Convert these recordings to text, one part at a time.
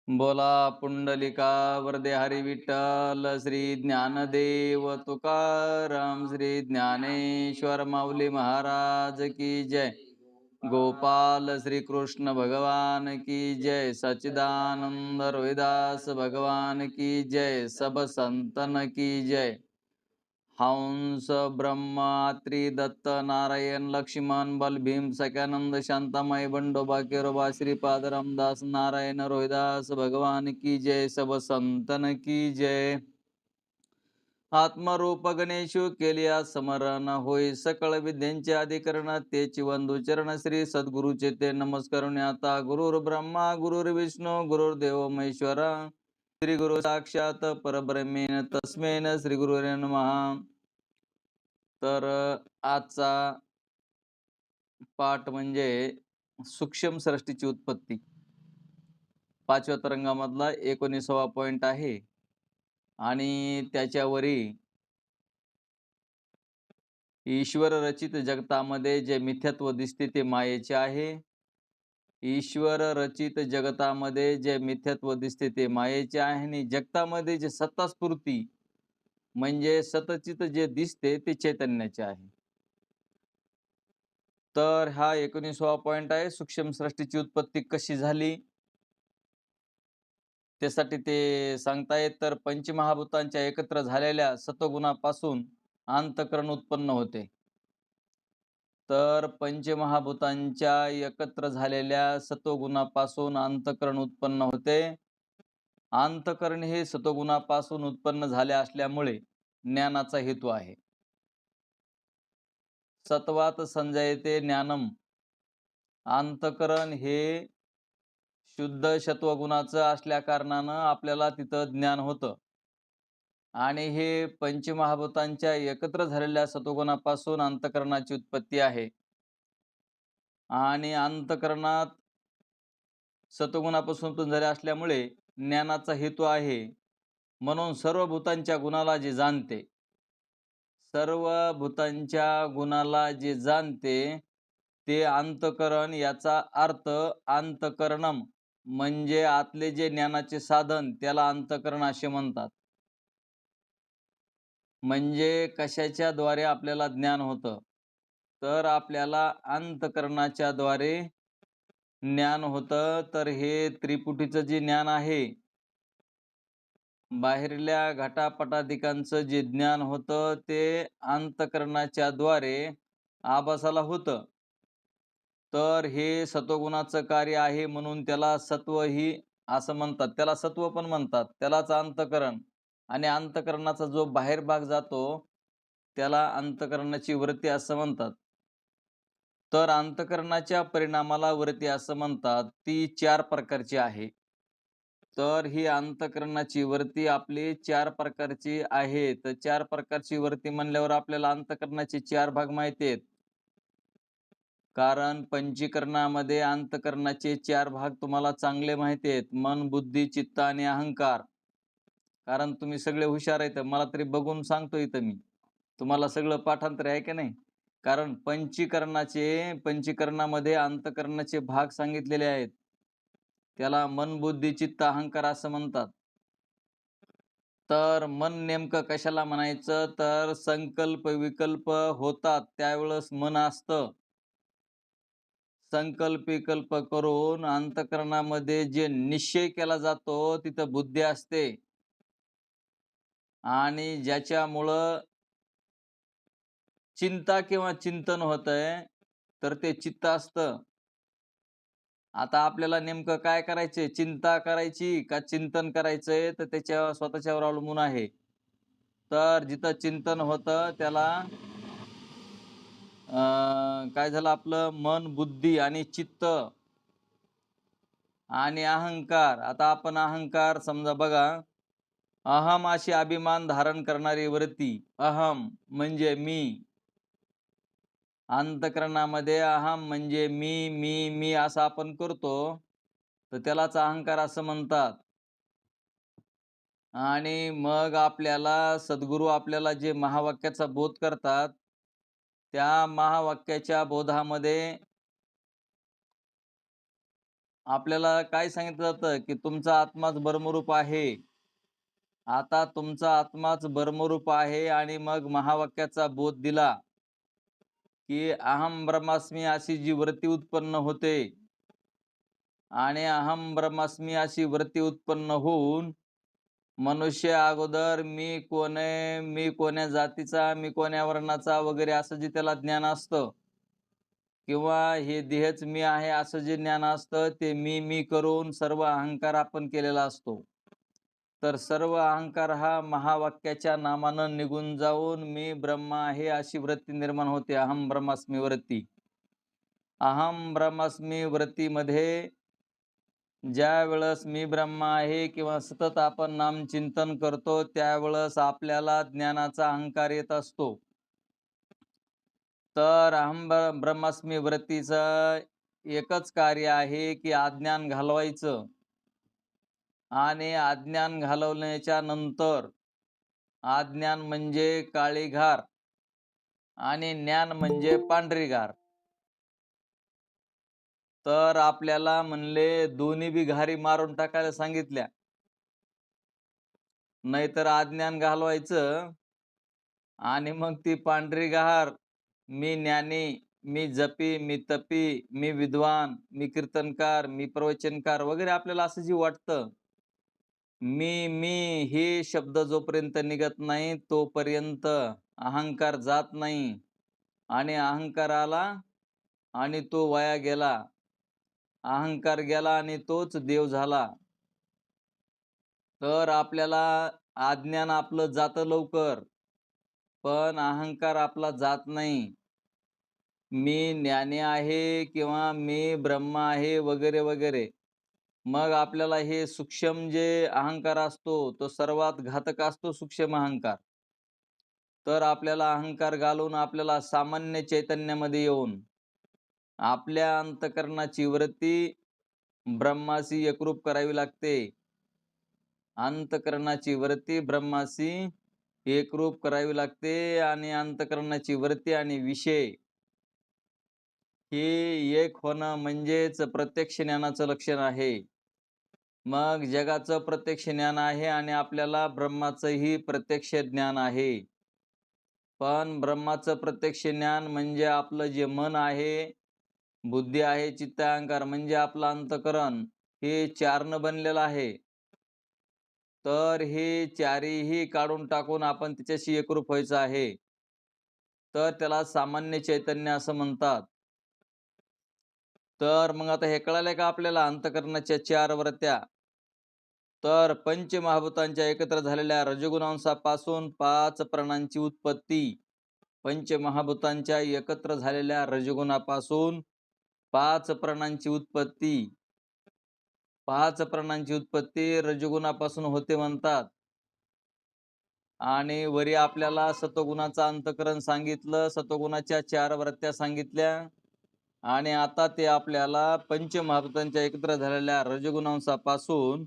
बोला पुंडलिका वरदे हरी विठ्ठल श्री ज्ञानदेव तुकाराम श्री ज्ञानेश्वर माऊली महाराज की जय. गोपाल श्री कृष्ण भगवान की जय. सच्चिदानंद रोहिदास भगवान की जय. सब संतन की जय. हंस ब्रह्मात्री दत्त नारायण लक्ष्मण बल भीम सख्यानंद शांतामय बंडोबा केरोबा श्रीपाद रामदास नारायण रोहिदास भगवान की जय. सब संतन की जय. आत्मरूप गणेशु केलिया समरण होय सकळ विद्यांचे अधिकरण तेची वंदू चरण श्री सद्गुरुचे ते नमस्कारुणी आता गुरुर् ब्रह्मा गुरुर्विष्णू गुरुर्देव महेश्वर श्री गुरु साक्षात परब्रह्मेन तस्मेन श्री गुरुरे नमः. तर आजचा पाठ म्हणजे सूक्ष्म सृष्टीची उत्पत्ती, 5व्या तरंगामधला 19वा पॉइंट आहे आणि त्याच्यावरी ईश्वर रचित जगतामध्ये जे मिथ्यात्व दिसते ते मायेचे आहे. ईश्वर रचित जगतामध्ये जे मिथ्यात्व दिसते ते मायेचे आहे आणि जगतामध्ये जे सत्तास्फूर्ती म्हणजे सतचित जे दिसते ते चैतन्याचे आहे. तर हा 19वा पॉइंट आहे. सूक्ष्म सृष्टीची उत्पत्ती कशी झाली त्यासाठी ते सांगतायत. तर पंचमहाभूतांच्या एकत्र झालेल्या सत्वगुणापासून अंतःकरण उत्पन्न होते. तर पंचमहाभूतांच्या एकत्र झालेल्या सत्वगुणापासून अंतःकरण उत्पन्न होते. अंतःकरण हे सत्वगुणापासून उत्पन्न झाले असल्यामुळे ज्ञानाचा हेतू आहे. सत्वात संजयते ज्ञानम. अंतःकरण हे शुद्ध सत्वगुणाचं असल्या कारणानं आपल्याला तिथं ज्ञान होतं आणि हे पंचमहाभूतांच्या एकत्र झालेल्या सत्वगुणापासून अंतःकरणाची उत्पत्ती आहे. आणि अंतःकरणात सत्वगुणापासून झाले असल्यामुळे ज्ञानाचा हेतू आहे. म्हणून सर्व भूतांच्या गुणाला जे जाणते, सर्व भूतांच्या गुणाला जे जाणते ते अंतःकरण. याचा अर्थ अंतःकरणम म्हणजे आतले जे ज्ञानाचे साधन त्याला अंतःकरण असे म्हणतात. म्हणजे कशाच्या द्वारे आपल्याला ज्ञान होतं, तर आपल्याला अंतःकरणाच्या द्वारे ज्ञान होतं. तर हे त्रिपुटीचं जे ज्ञान आहे, बाहेरल्या घटापटादिकांचं जे ज्ञान होतं ते अंतःकरणाच्या द्वारे आभासाला होतं. तर हे सत्वगुणाचं कार्य आहे म्हणून त्याला सत्व ही असं म्हणतात. त्याला सत्व पण म्हणतात. त्यालाच अंतःकरण. आणि अंतःकरणाचा जो बाहेर भाग जातो त्याला अंतःकरणाची वृत्ती असं म्हणतात. तर अंतःकरणाच्या परिणामाला वृत्ती असं म्हणतात. ती 4 प्रकारची आहे. तर ही अंतःकरणाची वृत्ती आपली 4 प्रकारची आहे. तर 4 प्रकारची वृत्ती म्हणल्यावर आपल्याला अंतःकरणाचे 4 भाग माहिती आहेत. कारण पंचीकरणामध्ये अंतःकरणाचे 4 भाग तुम्हाला चांगले माहिती आहेत. मन, बुद्धी, चित्त आणि अहंकार. कारण तुम्ही सगळे हुशार आहेत. मला तरी बघून सांगतो इथं मी. तुम्हाला सगळं पाठांतर आहे की नाही? कारण पंचीकरणामध्ये अंतःकरणाचे भाग सांगितलेले आहेत. त्याला मन, बुद्धी, चित्त, अहंकार असं म्हणतात. तर मन नेमकं कशाला म्हणायचं, तर संकल्प विकल्प होतात त्यावेळेस मन असतं. संकल्प विकल्प करून अंतःकरणामध्ये जे निश्चय केला जातो तिथं बुद्धी असते. आणि ज्याच्यामुळं चिंता किंवा चिंतन होतंय तर ते चित्त असतं. आता आपल्याला नेमकं काय करायचंय, चिंता करायची का चिंतन करायचंय, तर त्याच्या स्वतःच्यावर अवलंबून आहे. तर जिथं चिंतन होतं त्याला काय झालं, आपलं मन, बुद्धी आणि चित्त आणि अहंकार. आता आपण अहंकार समजा बघा, अहम अशी अभिमान धारण करणारी वृत्ती. अहम म्हणजे मी. अंतःकरणामध्ये अहम म्हणजे मी, मी, मी असं आपण करतो, तर त्यालाच अहंकार असं म्हणतात. आणि मग आपल्याला सद्गुरू आपल्याला जे महावाक्याचा बोध करतात, त्या महावाक्याच्या बोधामध्ये आपल्याला काय सांगितलं जातं, की तुमचा आत्माच ब्रह्मरूप आहे. आता तुमचा आत्माच ब्रह्मरूप आहे आणि मग महावाक्याचा बोध दिला, की अहम ब्रह्मास्मी अशी जी वृत्ती उत्पन्न होते आणि अहम ब्रह्मास्मी अशी वृत्ती उत्पन्न होऊन मनुष्य अगोदर मी कोण आहे, मी कोण्या जातीचा, मी कोण्या वर्णाचा वगैरे असं जे त्याला ज्ञान असतं किंवा हे देहच मी आहे असं जे ज्ञान असतं, ते मी करून सर्व अहंकार आपण केलेला असतो. तर सर्व अहंकार हा महावाक्याच्या नामानं निघून जाऊन मी ब्रह्म आहे अशी वृत्ती निर्माण होते. अहम ब्रह्मास्मी वृत्ती. अहम ब्रह्मास्मी वृत्तीमध्ये ज्यावेळेस मी ब्रह्म आहे किंवा सतत आपण नामचिंतन करतो, त्यावेळेस आपल्याला ज्ञानाचा अहंकार येत असतो. तर ब्रह्मास्मी वृत्तीचं एकच कार्य आहे, की अज्ञान घालवायचं आणि अज्ञान घालवण्याच्या नंतर अज्ञान म्हणजे काळी घार आणि ज्ञान म्हणजे पांढरी घार. तर आपल्याला म्हणले दोन्ही बी घारी मारून टाकायला सांगितल्या. नाहीतर अज्ञान घालवायचं आणि मग ती पांढरी घार, मी ज्ञानी, मी जपी, मी तपी, मी विद्वान, मी कीर्तनकार, मी प्रवचनकार वगैरे आपल्याला असं जे वाटतं. मी हे शब्द जोपर्यंत निघत नाही, तोपर्यंत अहंकार जात नाही आणि अहंकार आला आणि तो वाया गेला. अहंकार गेला आणि तोच देव झाला. तर आपल्याला अज्ञान आपलं जातं लवकर, पण अहंकार आपला जात नाही. मी ज्ञानी आहे किंवा मी ब्रह्म आहे वगैरे, वगैरे. मग आपल्याला हे सूक्ष्म जे अहंकार असतो, तो सर्वात घातक असतो सूक्ष्म अहंकार. तर आपल्याला अहंकार घालून आपल्याला सामान्य चैतन्यामध्ये येऊन आपल्या अंतःकरणाची वृत्ती ब्रह्माशी एकरूप करावी लागते. अंतःकरणाची वृत्ती ब्रह्माशी एकरूप करावी लागते आणि अंतःकरणाची वृत्ती आणि विषय हे एक होणं म्हणजेच प्रत्यक्ष ज्ञानाचं लक्षण आहे. मग जगाचं प्रत्यक्ष ज्ञान आहे आणि आपल्याला ब्रह्माचंही प्रत्यक्ष ज्ञान आहे. पण ब्रह्माचं प्रत्यक्ष ज्ञान म्हणजे आपलं जे मन आहे, बुद्धी आहे, चित्त, अहंकार म्हणजे आपलं अंतःकरण हे 4नं बनलेलं आहे. तर हे चारीही काढून टाकून आपण त्याच्याशी एकरूप व्हायचं आहे. तर त्याला सामान्य चैतन्य असं म्हणतात. तर मग आता हे कळालंय का आपल्याला अंतःकरणाच्या 4 वृत्त्या? तर पंचमहाभूतांच्या एकत्र झालेल्या रजोगुणांपासून 5 प्राणांची उत्पत्ती. पंचमहाभूतांच्या एकत्र झालेल्या रजोगुणापासून 5 प्राणांची उत्पत्ती. 5 प्राणांची उत्पत्ती रजोगुणापासून होते म्हणतात. आणि वरी आपल्याला सत्वगुणाचं अंतःकरण सांगितलं, सत्वगुणाच्या 4 वृत्त्या सांगितल्या आणि आता ते आपल्याला पंचमहाभूतांच्या एकत्र झालेल्या रजोगुणांपासून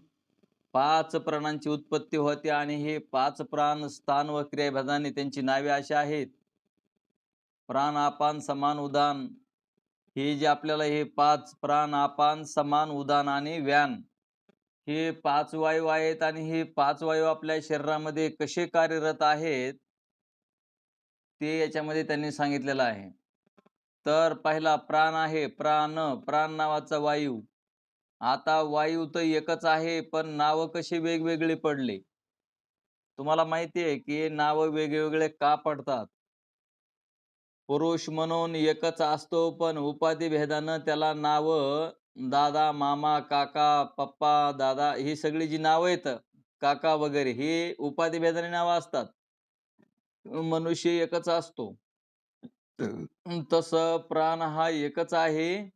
5 प्राणांची उत्पत्ती होते आणि हे 5 प्राण स्थान व क्रियाभेदाने त्यांची नावे अशी आहेत. प्राण, अपान, समान, उदान. हे जे आपल्याला हे 5 प्राण, अपान, समान, उदान आणि व्यान हे 5 वायू आहेत आणि हे 5 वायू आपल्या शरीरामध्ये कसे कार्यरत आहेत, ते याच्यामध्ये त्यांनी सांगितलेलं आहे. तर पहिला प्राण आहे. प्राण नावाचा वायू. आता वायू तर एकच आहे, पण नावं कशी वेगवेगळी पडले? तुम्हाला माहिती आहे, की नावं वेगवेगळे का पडतात? पुरुष म्हणून एकच असतो, पण उपाधी भेदानं त्याला नावं दादा, मामा, काका, पप्पा, दादा ही सगळी जी नावं आहेत, काका वगैरे ही उपाधी भेदाने नावं असतात. मनुष्य एकच असतो. तसं प्राण हा एकच आहे.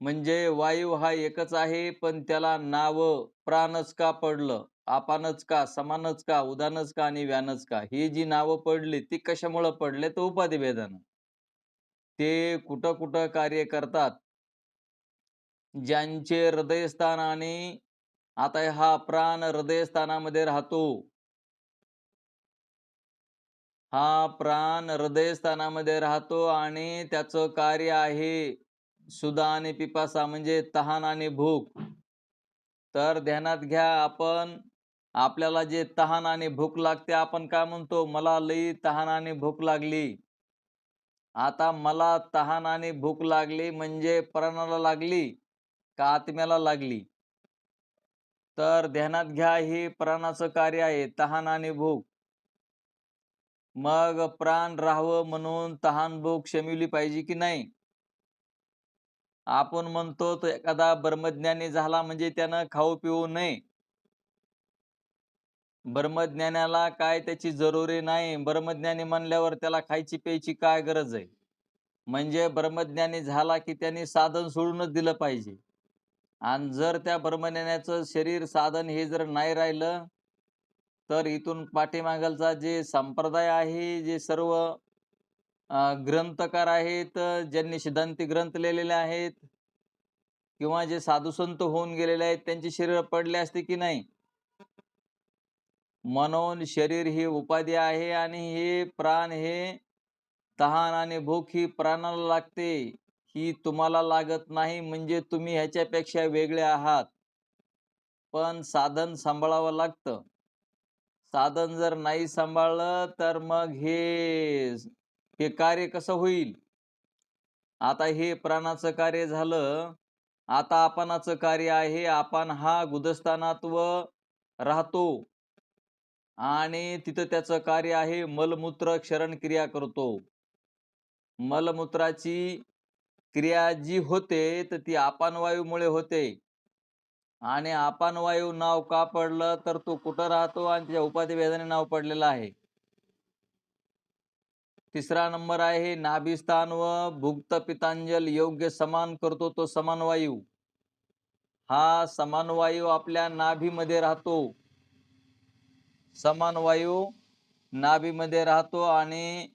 म्हणजे वायू हा एकच आहे, पण त्याला नावं प्राणच का पडलं? अपानच का? समानच का? उदानच का? आणि व्यानच का? ही जी नावं पडली ती कशामुळं पडले? तर उपाधिभेदानं. ते कुठं-कुठं कार्य करतात. ज्यांचे हृदयस्थान आणि आता हा प्राण हृदयस्थानामध्ये राहतो. हा प्राण हृदयस्थानामध्ये राहतो आणि त्याचं कार्य आहे सुधा आणि पिपासा म्हणजे तहान आणि भूक. तर ध्यानात घ्या, आपल्याला जे तहान आणि भूक लागते, आपण काय म्हणतो, मला लई तहान आणि भूक लागली. आता मला तहान आणि भूक लागली म्हणजे प्राणाला लागली का आत्म्याला लागली? तर ध्यानात घ्या, हे प्राणाचं कार्य आहे, तहान आणि भूक. मग प्राण राहावं म्हणून तहान भूक शमिवली पाहिजे की नाही? आपण म्हणतो तो एखादा ब्रह्मज्ञानी झाला म्हणजे त्यानं खाऊ पिऊ नये. ब्रह्मज्ञानाला काय त्याची जरुरी नाही. ब्रह्मज्ञानी म्हणल्यावर त्याला खायची प्यायची काय गरज आहे? म्हणजे ब्रह्मज्ञानी झाला की त्यांनी साधन सोडूनच दिलं पाहिजे. आणि जर त्या ब्रह्मज्ञानाचं शरीर साधन हे जर नाही राहिलं, तर इथून पाठीमागलचा जे संप्रदाय आहे, जे सर्व ग्रंथकार आहेत, ज्यांनी सिद्धांती ग्रंथ लिहिलेले आहेत किंवा जे साधू संत होऊन गेलेले आहेत, त्यांची शरीर पडले असते की नाही? म्हणून शरीर ही उपाधी आहे आणि हे प्राण हे तहान आणि भूक ही प्राणाला लागते. ही तुम्हाला लागत नाही म्हणजे तुम्ही ह्याच्यापेक्षा वेगळे आहात. पण साधन सांभाळावं लागतं. साधन जर नाही सांभाळलं तर मग हे कार्य कसं होईल? आता हे प्राणाचं कार्य झालं. आता आपणाचं कार्य आहे. आपण हा गुदस्थानात्व राहतो आणि तिथं त्याचं कार्य आहे, मलमूत्र क्षरण क्रिया करतो. मलमूत्राची क्रिया जी होते तर ती अपानवायूमुळे होते. आणि अपानवायू नाव का पडलं, तर तो कुठं राहतो आणि त्याच्या उपाधिभेदाने नाव पडलेलं आहे. तिसरा नंबर आहे नाभिस्थान व भुक्त पितांजल योग्य समान करतो तो समानवायू. हा समानवायू आपल्या नाभीमध्ये राहतो. समानवायू नाभीमध्ये राहतो आणि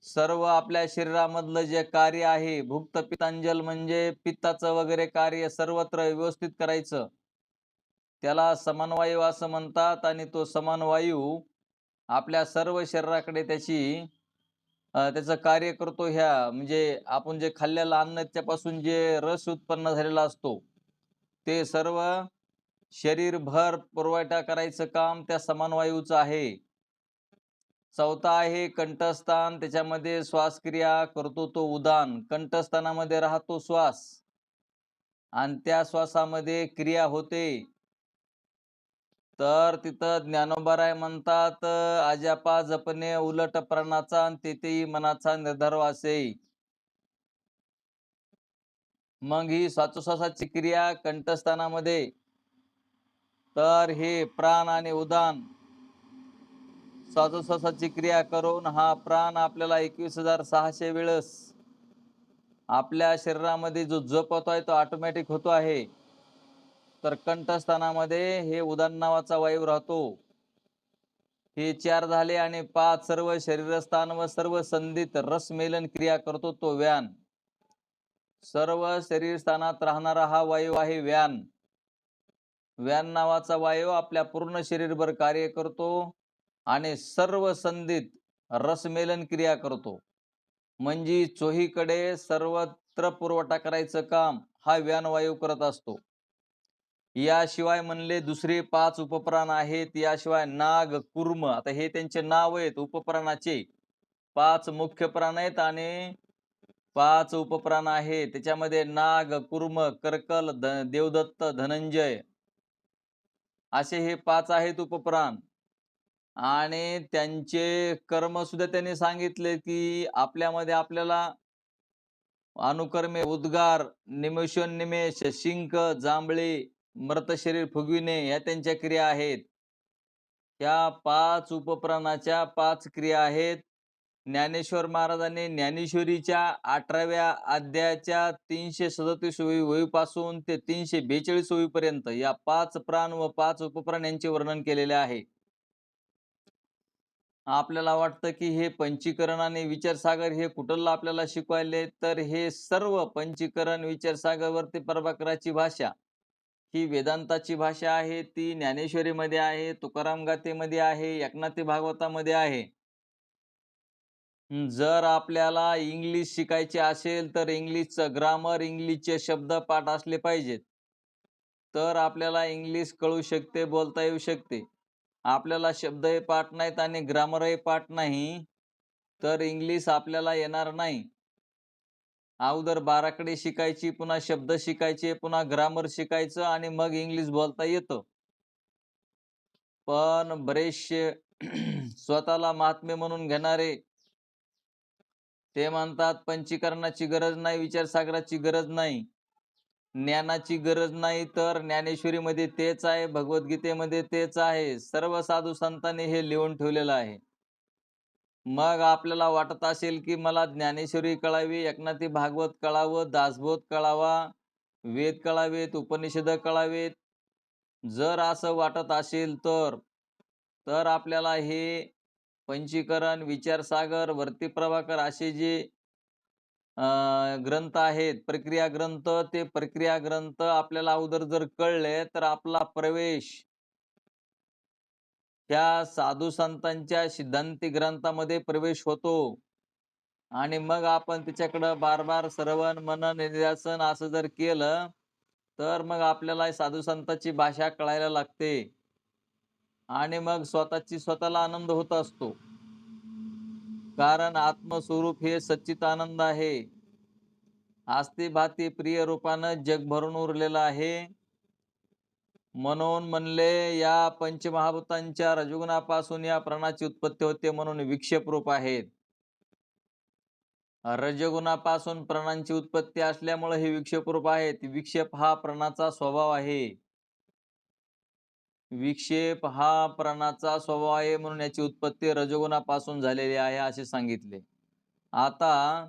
सर्व आपल्या शरीरामधलं जे कार्य आहे, भुक्त पितांजल म्हणजे पित्ताचं वगैरे कार्य सर्वत्र व्यवस्थित करायचं, त्याला समानवायू असं म्हणतात. आणि तो समानवायू आपल्या सर्व शरीराकडे त्याचं कार्य करतो. म्हणजे आपण जे खाल्लेलं अन्न त्यापासून जे रस उत्पन्न झालेला असतो, ते सर्व शरीरभर पुरवठा करायचं काम त्या समानवायूचं आहे. चौथा आहे कंठस्थान, त्याच्यामध्ये श्वासक्रिया करतो तो उदान. कंठस्थानामध्ये राहतो श्वास आणि त्या श्वासामध्ये क्रिया होते. तर तिथं ज्ञानोबाराय म्हणतात, अजापा जपणे उलट प्राणाचा आणि तेथेही मनाचा निर्धार असे. मग ही श्वासोश्वासाची क्रिया कंठस्थानामध्ये, तर हे प्राण आणि उदान श्वासोश्वासाची क्रिया करून हा प्राण आपल्याला 21,600 वेळेस आपल्या शरीरामध्ये जो जप होतोय तो ऑटोमॅटिक होतो आहे. तर कंठस्थानामध्ये हे उदान नावाचा वायू राहतो. हे 4 झाले. आणि 5 सर्व शरीरस्थान व सर्व संधित रसमेलन क्रिया करतो तो व्यान. सर्व शरीर स्थानात राहणारा हा वायू आहे व्यान. व्यान नावाचा वायू आपल्या पूर्ण शरीरभर कार्य करतो आणि सर्व संधित रसमेलन क्रिया करतो. म्हणजे चोहीकडे सर्वत्र पुरवठा करायचं काम हा व्यान वायू करत असतो. याशिवाय म्हणले दुसरे 5 उपप्राण आहेत. याशिवाय नाग, कूर्म, आता हे त्यांचे नाव आहेत उपप्राणाचे. 5 मुख्य प्राण आहेत आणि 5 उपप्राण आहेत. त्याच्यामध्ये नाग, कूर्म, कर्कल, देवदत्त, धनंजय असे हे 5 आहेत उपप्राण. आणि त्यांचे कर्म सुद्धा त्यांनी सांगितले की आपल्यामध्ये आपल्याला अनुकर्मे उद्गार, निमेषोन्निमेष, शिंक, जांभळे, मृत शरीर फुगविणे या त्यांच्या क्रिया आहेत. या 5 उपप्राणाच्या 5 क्रिया आहेत. ज्ञानेश्वर महाराजांनी ज्ञानेश्वरीच्या 18व्या अध्यायाच्या 337 ओळीपासून ते 342 ओळीपर्यंत या 5 प्राण व 5 उपप्राण यांचे वर्णन केलेले आहे. आपल्याला वाटतं की हे पंचीकरण आणि विचारसागर हे कुठलं आपल्याला शिकवायले, तर हे सर्व पंचीकरण विचारसागरवरती प्रभाकराची भाषा ही वेदांताची भाषा आहे. ती ज्ञानेश्वरीमध्ये आहे, तुकाराम गाथेमध्ये आहे, एकनाथी भागवतामध्ये आहे. जर आपल्याला इंग्लिश शिकायचे असेल, तर इंग्लिशचं ग्रामर, इंग्लिशचे शब्दपाठ असले पाहिजेत. तर आपल्याला इंग्लिश कळू शकते, बोलता येऊ शकते. आपल्याला शब्दही पाठ नाहीत आणि ग्रामरही पाठ नाही, तर इंग्लिश आपल्याला येणार नाही. अगोदर बाराखडी शिकायची, पुन्हा शब्द शिकायचे, पुन्हा ग्रामर शिकायचं आणि मग इंग्लिश बोलता येतं. पण बरेचसे स्वतःला महात्मे म्हणून घेणारे, ते म्हणतात पंचीकरणाची गरज नाही, विचारसागराची गरज नाही, ज्ञानाची गरज नाही, तर ज्ञानेश्वरीमध्ये तेच आहे, भगवद्गीतेमध्ये तेच आहे. सर्व साधू संतांनी हे लिहून ठेवलेलं आहे. मग आपल्याला वाटत असेल, की मला ज्ञानेश्वरी कळावी, एकनाथी भागवत कळावं, दासबोध कळावा, वेद कळावेत, उपनिषद कळावेत. जर असं वाटत असेल तर, तर आपल्याला हे पंचीकरण, विचारसागर, वर्ती प्रभाकर असे जे ग्रंथ आहेत, प्रक्रिया ग्रंथ, ते प्रक्रिया ग्रंथ आपल्याला अगोदर जर कळले, तर आपला प्रवेश त्या साधू संतांच्या सिद्धांती ग्रंथामध्ये प्रवेश होतो. आणि मग आपण त्याच्याकडं बार-बार श्रवण, मनन, निधिध्यासन असं जर केलं, तर मग आपल्याला साधू संतांची भाषा कळायला लागते. आणि मग स्वतःला आनंद होत असतो. कारण आत्मस्वरूप हे सच्चिदानंद आहे. आस्ती-भाती प्रिय रूपानं जग भरून उरलेलं आहे. म्हणून म्हणले या पंचमहाभूतांच्या रजोगुणापासून या प्राणाची उत्पत्ती होते म्हणून विक्षेप रूप आहेत. रजोगुणापासून प्राणांची उत्पत्ती असल्यामुळे हे विक्षेप रूप आहेत. विक्षेप हा प्राणाचा स्वभाव आहे. विक्षेप हा प्राणाचा स्वभाव आहे म्हणून याची उत्पत्ती रजोगुणापासून झालेली आहे असे सांगितले. आता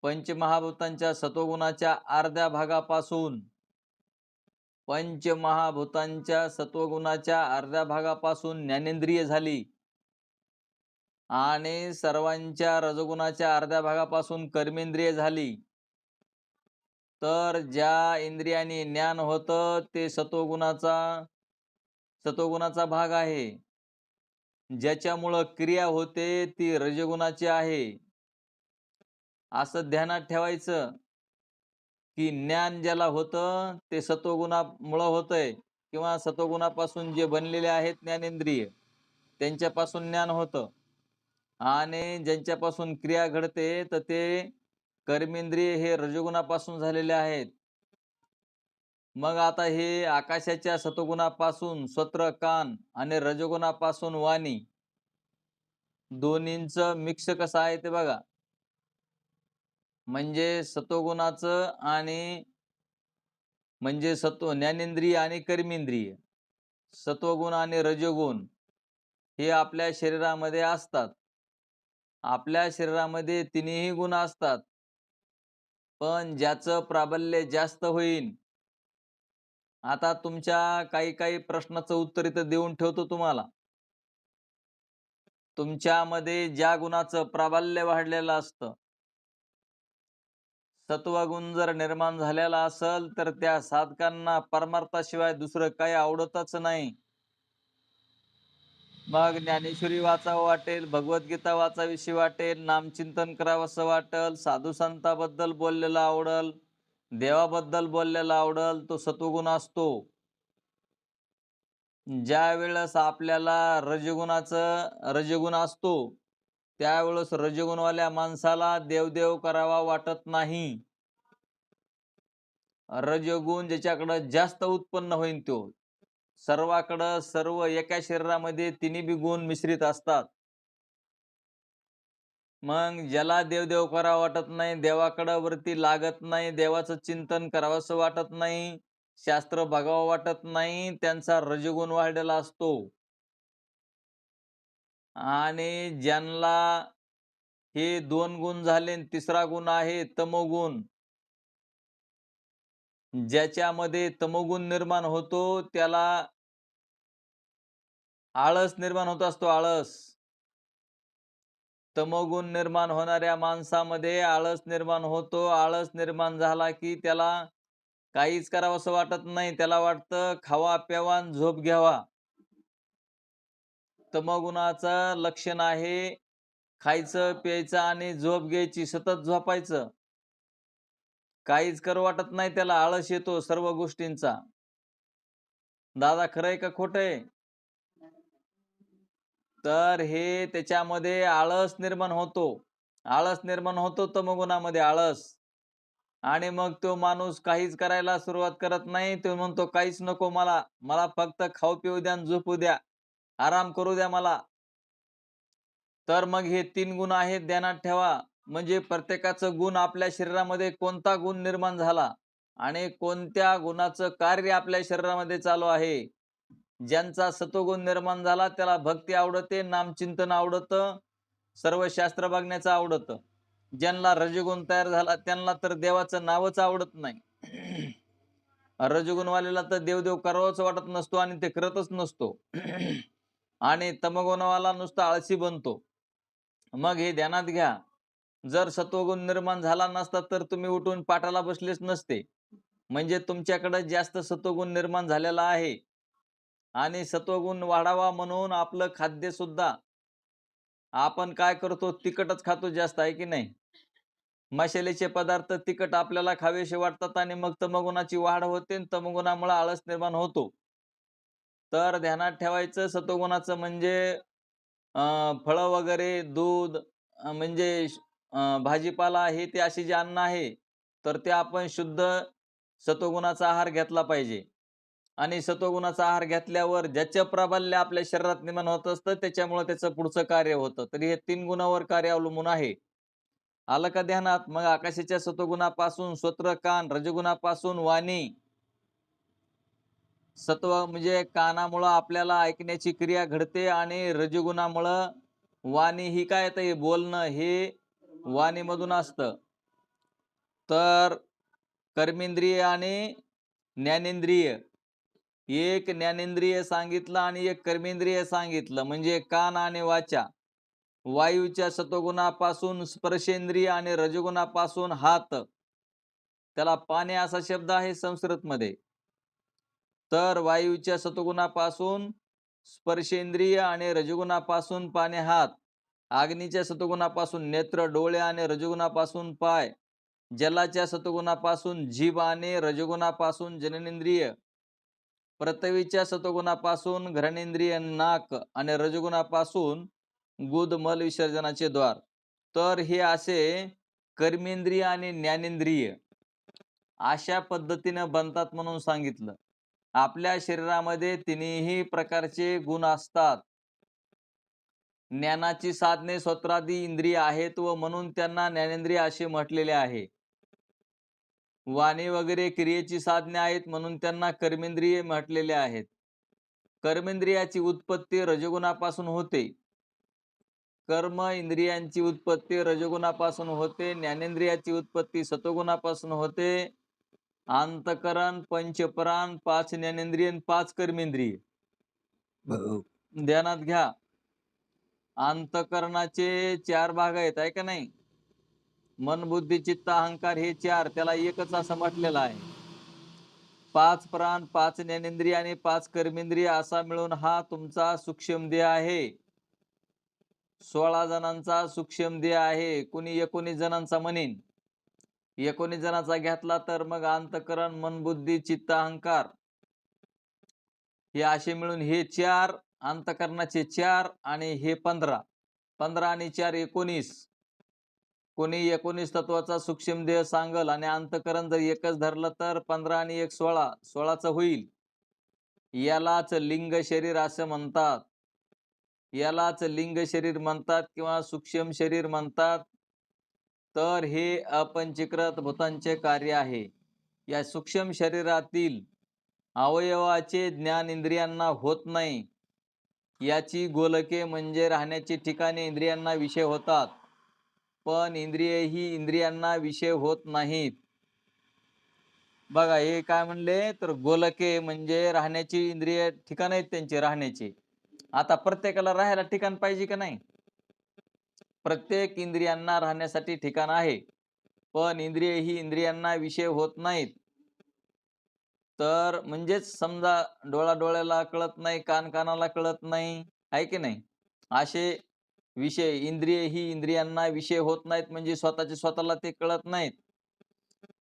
पंचमहाभूतांच्या सत्वगुणाच्या अर्ध्या भागापासून पंचमहाभूतांच्या सत्वगुणाच्या अर्ध्या भागापासून ज्ञानेंद्रिय झाली आणि सर्वांच्या रजोगुणाच्या अर्ध्या भागापासून कर्मेंद्रिय झाली. तर ज्या इंद्रियाने ज्ञान होतं ते सत्वगुणाचा भाग आहे. ज्याच्यामुळं क्रिया होते ती रजगुणाची आहे. असं ध्यानात ठेवायचं, की ज्ञान ज्याला होतं ते सत्वगुणामुळं होतंय किंवा सत्वगुणापासून जे बनलेले आहेत ज्ञानेंद्रिय, त्यांच्यापासून ज्ञान होतं. आणि ज्यांच्यापासून क्रिया घडते तर ते कर्मेंद्रिय हे रजोगुणापासून झालेले आहेत. मग आता हे आकाशाच्या सत्वगुणापासून श्रोत्र, कान आणि रजोगुणापासून वाणी दोन्हींचं मिक्स कसं आहे ते बघा. म्हणजे सत्वगुणाचं आणि म्हणजे ज्ञानेंद्रिय आणि कर्मेंद्रिय, सत्वगुण आणि रजोगुण हे आपल्या शरीरामध्ये असतात. आपल्या शरीरामध्ये तिन्ही गुण असतात. पण ज्याचं प्राबल्य जास्त होईल, आता तुमच्या काही प्रश्नाचं उत्तर इथं देऊन ठेवतो तुम्हाला. तुमच्यामध्ये ज्या गुणाचं प्राबल्य वाढलेलं असतं, सत्वगुण जर निर्माण झालेला असेल, तर त्या साधकांना परमार्थाशिवाय दुसरं काही आवडतच नाही. मग ज्ञानेश्वरी वाचावं वाटेल, भगवद्गीता वाचावीशी वाटेल, नामचिंतन करावंसं वाटेल, साधू संतांबद्दल बोललेलं आवडल, देवाबद्दल बोललेलं आवडल, तो सत्वगुण असतो. ज्यावेळेस आपल्याला रजगुण असतो, त्यावेळेस रजगुणवाल्या माणसाला देवदेव करावा वाटत नाही. रजोगुण ज्याच्याकडं जास्त उत्पन्न होईल तो. सर्वाकडं सर्व एका शरीरामध्ये तिन्ही बी गुण मिश्रित असतात. मग ज्याला देवदेव करावं वाटत नाही, देवाकडं वरती लागत नाही, देवाचं चिंतन करावंसं वाटत नाही, शास्त्र बघावं वाटत नाही, त्यांचा रजोगुण वाढलेला असतो. आणि ज्यांना हे 2 गुण झाले आणि तिसरा गुण आहे तमोगुण. ज्याच्यामध्ये तमोगुण निर्माण होतो त्याला आळस निर्माण होत असतो, आळस. तमोगुण निर्माण होणाऱ्या माणसामध्ये आळस निर्माण होतो. आळस निर्माण झाला की त्याला काहीच करावंसं वाटत नाही. त्याला वाटतं खावा, प्यावा आणि झोप घ्यावा. तमोगुणाचं लक्षण आहे खायचं प्यायचं आणि झोप घ्यायची, सतत झोपायचं. काहीच करू वाटत नाही त्याला, आळस येतो सर्व गोष्टींचा. दादा खरं आहे का खोटं आहे? तर हे त्याच्यामध्ये आळस निर्माण होतो. आळस निर्माण होतो तमोगुणामध्ये आळस. आणि मग तो माणूस काहीच करायला सुरुवात करत नाही. तो म्हणतो काहीच नको मला. मला फक्त खाऊ पिऊ द्या आणि झोपू द्या. आराम करू द्या मला. तर मग हे 3 गुण आहेत ध्यानात ठेवा. म्हणजे प्रत्येकाचं गुण आपल्या शरीरामध्ये कोणता गुण निर्माण झाला आणि कोणत्या गुणाचं कार्य आपल्या शरीरामध्ये चालू आहे. ज्यांचा सत्वगुण निर्माण झाला त्याला भक्ती आवडते, नामचिंतन आवडतं, सर्व शास्त्र बघण्याचं आवडतं. ज्यांना रजोगुण तयार झाला त्यांना तर देवाचं नावच आवडत नाही. रजोगुणवाल्याला तर देव करावंच वाटत नसतो आणि ते करतच नसतो. आणि तमोगुणवाला नुसता आळशी बनतो. मग हे ध्यानात घ्या. जर सत्वगुण निर्माण झाला नसता तर तुम्ही उठून पाठाला बसलेच नसते. म्हणजे तुमच्याकडे जास्त सत्वगुण निर्माण झालेला आहे. आणि सत्वगुण वाढावा म्हणून आपलं खाद्य सुद्धा आपण काय करतो, तिखटच खातो जास्त, आहे की नाही? मसाल्याचे पदार्थ तिखट आपल्याला खावेसे वाटतात आणि मग तमोगुणाची वाढ होते आणि तमोगुणामुळे आळस निर्माण होतो. तर ध्यानात ठेवायचं सत्वगुणाचं म्हणजे फळं वगैरे, दूध, म्हणजे भाजीपाला हे ते असे जे अन्न आहे, तर ते आपण शुद्ध सत्वगुणाचा आहार घेतला पाहिजे. आणि सत्वगुणाचा आहार घेतल्यावर ज्याचं प्राबल्य आपल्या शरीरात निर्माण होत असतं, त्याच्यामुळे त्याचं पुढचं कार्य होतं. तर हे 3 गुणावर कार्य अवलंबून आहे. आलं का ध्यानात? मग आकाशाच्या सत्वगुणापासून श्रोत्र, कान, रजोगुणापासून वाणी. सत्व म्हणजे कानामुळं आपल्याला ऐकण्याची क्रिया घडते आणि रजोगुणामुळं वाणी ही काय तर हे बोलणं हे वाणीमधून असतं. तर कर्मेंद्रिय आणि ज्ञानेंद्रिय. एक ज्ञानेंद्रिय सांगितलं आणि एक कर्मेंद्रिय सांगितलं म्हणजे कान आणि वाचा. वायूच्या सत्वगुणापासून स्पर्शेंद्रिय आणि रजोगुणापासून हात. त्याला पाने असा शब्द आहे संस्कृतमध्ये. तर वायूच्या सत्वगुणापासून स्पर्शेंद्रिय आणि रजोगुणापासून पाने हात. अग्नीच्या सत्वगुणापासून नेत्र डोळे आणि रजोगुणापासून पाय. जलाच्या सत्वगुणापासून जीभ आणि रजोगुणापासून जननेंद्रिय. पृथ्वीच्या सत्वगुणापासून घ्राणेंद्रिय नाक आणि रजोगुणापासून गुद मल विसर्जनाचे द्वार. तर हे असे कर्मेंद्रिय आणि ज्ञानेंद्रिय अशा पद्धतीने बनतात म्हणून सांगितलं. आपल्या शरीरामध्ये तिन्ही प्रकारचे गुण असतात. ज्ञानाची साधने स्वत्रादी इंद्रिय आहेत व म्हणून त्यांना ज्ञानेंद्रिय असे म्हटलेले आहे. वाणी वगैरे क्रियेची साधने आहेत म्हणून त्यांना कर्मेंद्रिय म्हटलेले आहेत. कर्मेंद्रियाची उत्पत्ती रजोगुणापासून होते. कर्म इंद्रियांची उत्पत्ती रजोगुणापासून होते. ज्ञानेंद्रियाची उत्पत्ती सत्वगुणापासून होते. अंतकरण, पंचप्राण, 5 ज्ञानेंद्रिय आणि 5 कर्मेंद्रिय. ध्यानात घ्या. अंतकरणाचे 4 भाग आहेत, आहे का नाही? मन, बुद्धी, चित्त, अहंकार हे 4, त्याला एकच असं म्हटलेलं आहे. 5 प्राण, 5 ज्ञानेंद्रिय आणि 5 कर्मेंद्रिय असा मिळून हा तुमचा सूक्ष्म देह आहे. 16 जणांचा सूक्ष्म देह आहे. कुणी 19 जणांचा म्हणेन. 19 जणांचा घेतला तर मग अंतकरण, मन, बुद्धी, चित्त, अहंकार हे असे मिळून हे 4, अंतकरणाचे 4 आणि हे 15. 15 आणि 4 19. कोणी 19 तत्वाचा सूक्ष्म देह सांगल आणि अंतकरण जर एकच धरलं तर 15 आणि 1 16. 16चं होईल. यालाच लिंग शरीर असं म्हणतात. यालाच लिंग शरीर म्हणतात किंवा सूक्ष्म शरीर म्हणतात. तर हे अपंचीकृत भूतांचे कार्य आहे. या सूक्ष्म शरीरातील अवयवाचे ज्ञान इंद्रियांना होत नाही. याची गोलके म्हणजे राहण्याची ठिकाणे इंद्रियांना विषय होतात. पण इंद्रिय ही इंद्रियांना विषय होत नाहीत. बघा हे काय म्हणले तर गोलके म्हणजे राहण्याची इंद्रिय ठिकाण आहेत त्यांचे राहण्याचे. आता प्रत्येकाला राहायला ठिकाण पाहिजे का नाही? प्रत्येक इंद्रियांना राहण्यासाठी ठिकाण आहे. पण इंद्रिय ही इंद्रियांना विषय होत नाहीत. तर म्हणजेच समजा डोळा डोळ्याला कळत नाही, कान कानाला कळत नाही, आहे की नाही? असे विषय इंद्रिय ही इंद्रियांना विषय होत नाहीत म्हणजे स्वतःचे स्वतःला ते कळत नाहीत.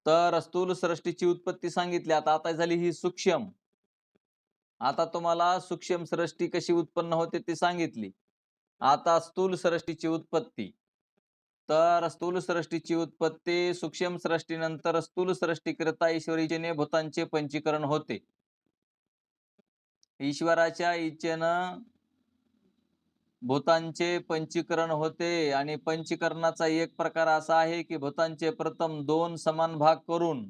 तर स्थूल सृष्टीची उत्पत्ती सांगितली. आता आता झाली ही सूक्ष्म. आता तुम्हाला सूक्ष्म सृष्टी कशी उत्पन्न होते ती सांगितली. आता स्थूल सृष्टीची उत्पत्ती. तर स्थूल सृष्टीची उत्पत्ती सूक्ष्म सृष्टीनंतर स्थूल सृष्टीकरिता ईश्वरी भूतांचे पंचीकरण होते. ईश्वराच्या इच्छेनं भूतांचे पंचीकरण होते आणि पंचीकरणाचा एक प्रकार असा आहे की भूतांचे प्रथम 2 समान भाग करून,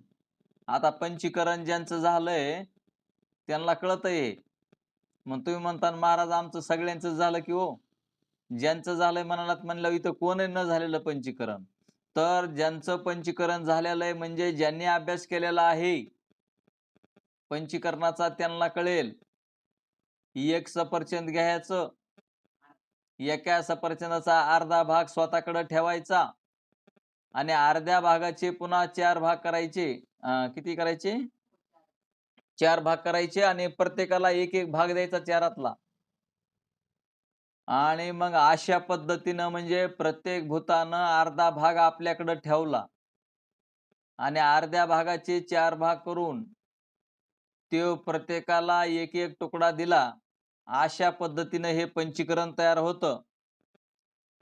आता पंचीकरण ज्यांचं झालंय त्यांना कळतंय. मग तुम्ही म्हणता महाराज आमचं सगळ्यांचं झालं की हो. ज्यांचं झालंय म्हणालात म्हणलं इथं कोण न झालेलं पंचीकरण. तर ज्यांचं पंचीकरण झालेलं आहे म्हणजे ज्यांनी अभ्यास केलेला आहे पंचीकरणाचा त्यांना कळेल. एक सफरचंद घ्यायचं, एका सफरचंदाचा अर्धा भाग स्वतःकडे ठेवायचा आणि अर्ध्या भागाचे पुन्हा 4 भाग करायचे. किती करायचे? 4 भाग करायचे आणि प्रत्येकाला एक एक भाग द्यायचा 4तला. आणि मग अशा पद्धतीनं म्हणजे प्रत्येक भूतानं अर्धा भाग आपल्याकडे ठेवला आणि अर्ध्या भागाचे 4 भाग करून तो प्रत्येकाला एक एक तुकडा दिला. अशा पद्धतीनं हे पंचीकरण तयार होतं.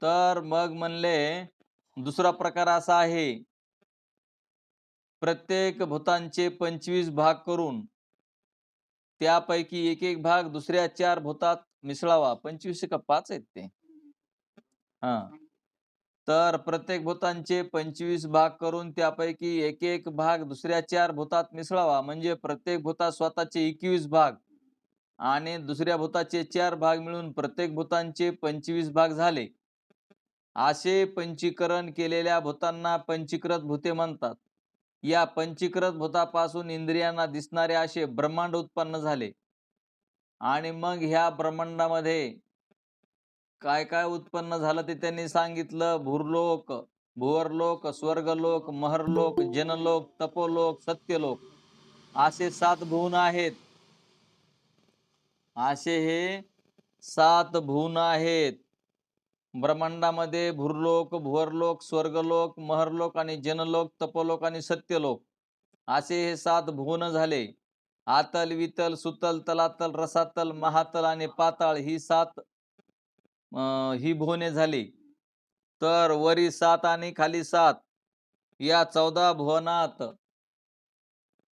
तर मग म्हणले दुसरा प्रकार असा आहे, प्रत्येक भूतांचे 25 भाग करून त्यापैकी एक एक भाग दुसऱ्या 4 भूतात मिसळावा. 25 का 5 आहेत ते? हां. तर प्रत्येक भूतांचे 25 भाग करून त्यापैकी एक एक भाग दुसऱ्या 4 भूतात मिसळावा. म्हणजे प्रत्येक भूतात स्वतःचे 21 भाग आणि दुसऱ्या भूताचे 4 भाग मिळून प्रत्येक भूतांचे 25 भाग झाले. असे पंचीकरण केलेल्या भूतांना पंचीकृत भूते म्हणतात. या पंचीकृत भूतापासून इंद्रियांना दिसणारे असे ब्रह्मांड उत्पन्न झाले. आणि मग ह्या ब्रह्मांडामध्ये काय काय उत्पन्न झालं ते त्यांनी सांगितलं. भूरलोक, भुवरलोक, स्वर्गलोक, महरलोक, जनलोक, तपोलोक, सत्यलोक असे 7 भुवन आहेत. असे हे 7 भुवन आहेत. ब्रह्मांडामध्ये भूरलोक, भुवरलोक, स्वर्गलोक, महरलोक आणि जनलोक, तपोलोक आणि सत्यलोक असे हे 7 भुवन झाले. आतल, वितल, सुतल, तलातल, रसातल, महातल आणि पाताळ ही 7 ही भुवने झाली. तर वरी 7 आणि खाली 7 या 14 भुवनात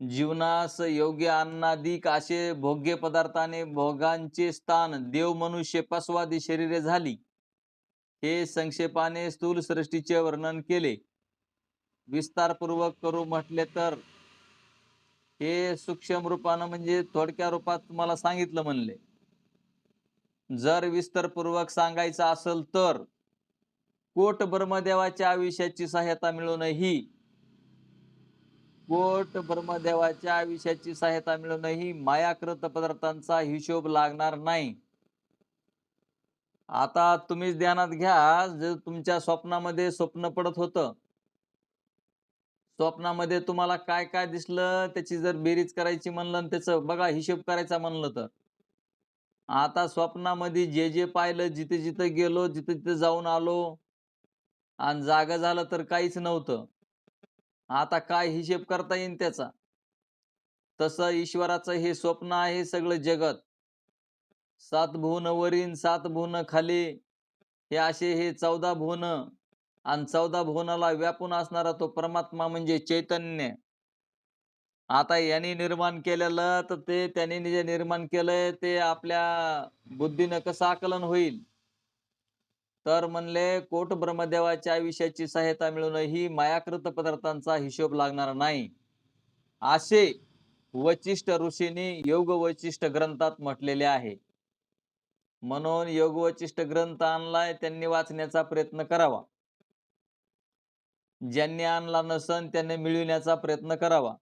जीवनास योग्य अन्नादिक असे भोग्य पदार्थाने भोगांचे स्थान देव मनुष्य पशवादी शरीरे झाली. हे संक्षेपाने स्थूल सृष्टीचे वर्णन केले. विस्तारपूर्वक करू म्हटले तर हे सूक्ष्म रूपानं म्हणजे थोडक्या रूपात तुम्हाला सांगितलं म्हणले. जर विस्तारपूर्वक सांगायचं असेल तर कोट ब्रह्मदेवाच्या आयुष्याची सहायता मिळूनही ब्रह्मदेवाच्या आयुष्याची सहायता मिळूनही मायाकृत पदार्थांचा हिशोब लागणार नाही. आता तुम्हीच ध्यानात घ्या, जर तुमच्या स्वप्नामध्ये स्वप्न पडत होतं, स्वप्नामध्ये तुम्हाला काय काय दिसलं त्याची जर बेरीज करायची म्हणलं आणि त्याचं बघा हिशोब करायचा म्हणलं तर आता स्वप्नामध्ये जे जे पाहिलं, जिथे जिथे गेलो, जिथे जिथे जाऊन आलो आणि जागा झालं तर काहीच नव्हतं. आता काय हिशेब करता येईल त्याचा? तसं ईश्वराचं हे स्वप्न आहे सगळं जगत. 7 भुवन वरील 7 भुवन खाली हे असे हे 14 भुवन आणि 14 भुवनाला व्यापून असणारा तो परमात्मा म्हणजे चैतन्य. आता यांनी निर्माण केलेलं तर ते त्यांनी जे निर्माण केलंय ते आपल्या बुद्धीनं कसं आकलन होईल? तर म्हणले कोट ब्रह्मदेवाच्या आयुष्याची सहायता मिळूनही मायाकृत पदार्थांचा हिशोब लागणार नाही, असे वचिष्ठ ऋषींनी योग वचिष्ठ ग्रंथात म्हटलेले आहे. म्हणून योग वचिष्ठ ग्रंथ आणलाय त्यांनी वाचण्याचा प्रयत्न करावा. ज्यांनी आणला नसन त्यांनी मिळविण्याचा प्रयत्न करावा.